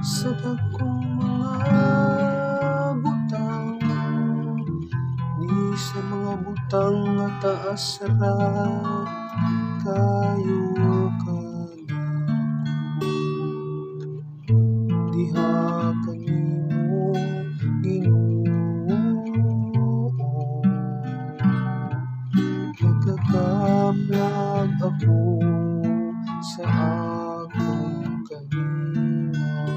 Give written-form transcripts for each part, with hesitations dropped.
sa dakong mga butang, ni sa mga butang nga taas ra kayo kanako. Diha kanimo Ginoo, nagkakaplag ako sa akong kahinaw.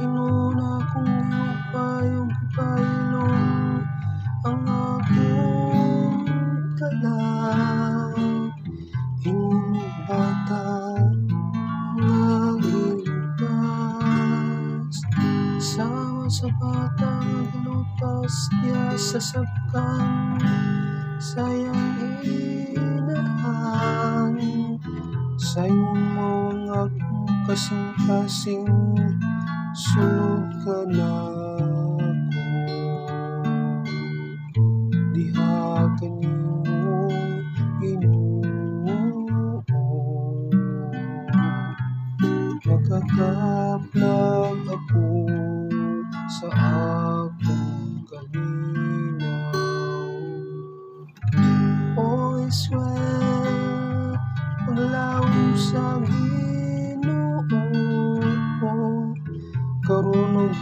Hinuna kong ipayong ang akong kalag. Ingon bata nga gilutas, sama sa bata nga gilutas, diya sa sabkan sayang inahan. Sayon mo ang akong kasing-kasing, sulod ka na ko. Diha kanimo Ginoo, nagkakaplag ako sa akong kalinaw. All is well, paglaom sa Ginoo, karon ug